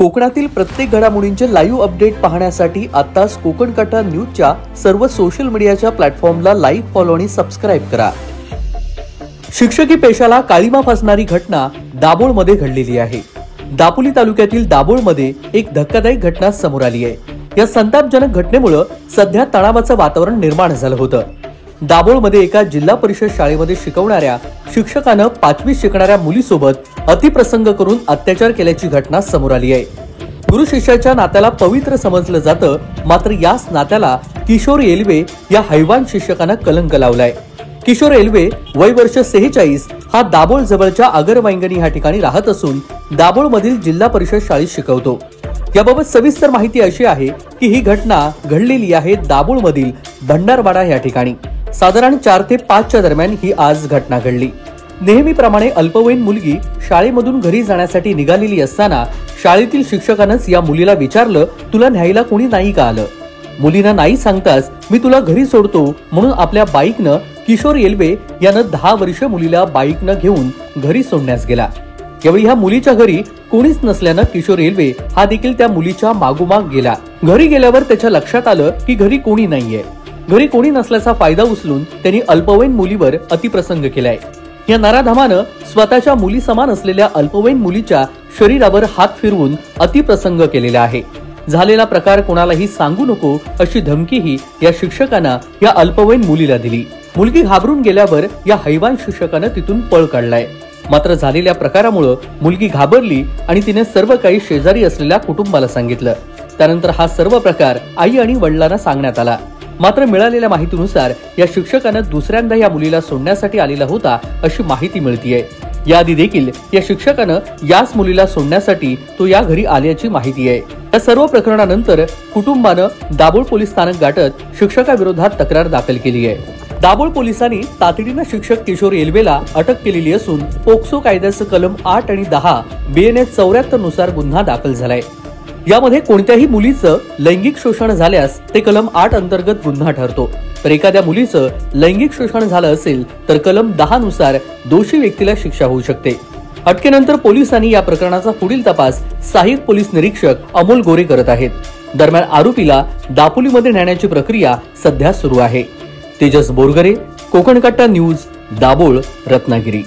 कोकणातील प्रत्येक घडामोडींचे लाईव्ह अपडेट पाहण्यासाठी आताच कोकण कट्टा न्यूजच्या सर्व सोशल मीडियाच्या प्लॅटफॉर्मला लाईक, फॉलो आणि सबस्क्राइब करा। शिक्षकी पेशाला काळीमा फासणारी घटना दाभोळमध्ये घडलेली आहे। दापोली तालुक्यातील दाभोळमध्ये एक धक्कादायक घटना समोर आली आहे। या संतापजनक घटनेमुळे सध्या तणावाचं वातावरण निर्माण झालं होतं। दाभोळमध्ये एका जिल्हा परिषद शाळेमध्ये शिकवणाऱ्या शिक्षकानं 5वीत शिकणाऱ्या मुलीसोबत अतिप्रसंग करून अत्याचार केल्याची घटना समोर आली आहे। गुरु शिष्याच्या नात्याला पवित्र समजलं जातं, मात्र याच नात्याला किशोर येलवे या हैवान शिक्षकानं कलंक लावलाय। किशोर येलवे वय वर्ष 46 हा दाभोळ जवळच्या आगरवांगणी या ठिकाणी राहत असून दाभोळमधील जिल्हा परिषद शाळेत शिकवतो। याबाबत सविस्तर माहिती अशी आहे की ही घटना घडलेली आहे दाभोळमधील भंडारवाडा या ठिकाणी। साधारण 4 ते 5 च्या दरम्यान ही आज घटना घडली। नेहमीप्रमाणे अल्पवयीन मुलगी शाळेमधून घरी जाण्यासाठी निघालेली असताना शाळेतील शिक्षकानंच या मुलीला विचारलं, तुला न्यायला कोणी नाही का आलं? मुलीनं नाही सांगताच मी तुला घरी सोडतो म्हणून आपल्या बाईकनं किशोर येलवे यानं 10 वर्ष मुलीला बाईकनं घेऊन घरी सोडण्यास गेला। यावेळी ह्या मुलीच्या घरी कोणीच नसल्यानं किशोर येलवे हा देखील त्या मुलीच्या मागोमाग गेला। घरी गेल्यावर त्याच्या लक्षात आलं की घरी कोणी नाहीये। घरी कोणी नसल्याचा फायदा उचलून त्यांनी अल्पवयीन मुलीवर अतिप्रसंग केलाय। या नराधमानं स्वतःच्या मुली समान असलेल्या अल्पवयीन मुलीच्या शरीरावर हात फिरवून अतिप्रसंग केलेला आहे। झालेला प्रकार कोणालाही सांगू नको अशी धमकीही या शिक्षकानं या अल्पवयीन मुलीला दिली। मुलगी घाबरून गेल्यावर या हैवान शिक्षकानं तिथून पळ काढलाय। मात्र झालेल्या प्रकारामुळे मुलगी घाबरली आणि तिने सर्व काही शेजारी असलेल्या कुटुंबाला सांगितलं। त्यानंतर हा सर्व प्रकार आई आणि वडिलांना सांगण्यात आला। मात्र मिळालेल्या माहितीनुसार या शिक्षकानं दुसऱ्यांदा या मुलीला सोडण्यासाठी आलेला होता अशी माहिती मिळतीये। याआधी देखील या शिक्षकानं याच मुलीला सोडण्यासाठी तो या घरी आल्याची माहिती आहे। या सर्व प्रकरणानंतर कुटुंबानं दाभोळ पोलीस स्थानक गाठत शिक्षकाविरोधात तक्रार दाखल केली आहे। दाभोळ पोलिसांनी तातडीनं शिक्षक किशोर येलवेला अटक केलेली असून पोक्सो कायद्याचं कलम 8 आणि 10 BNS 74 नुसार गुन्हा दाखल झालाय। यामध्ये कोणत्याही मुलीचं लैंगिक शोषण झाल्यास ते कलम 8 अंतर्गत गुन्हा ठरतो, तर एखाद्या मुलीचं लैंगिक शोषण झालं असेल तर कलम 10 नुसार दोषी व्यक्तीला शिक्षा होऊ शकते। अटकेनंतर पोलिसांनी या प्रकरणाचा पुढील तपास सहाय्यक पोलीस निरीक्षक अमोल गोरे करत आहेत। दरम्यान आरोपीला दापोलीमध्ये नेण्याची प्रक्रिया सध्या सुरू आहे। तेजस बोरगरे, कोकण कट्टा न्यूज, दाभोळ, रत्नागिरी।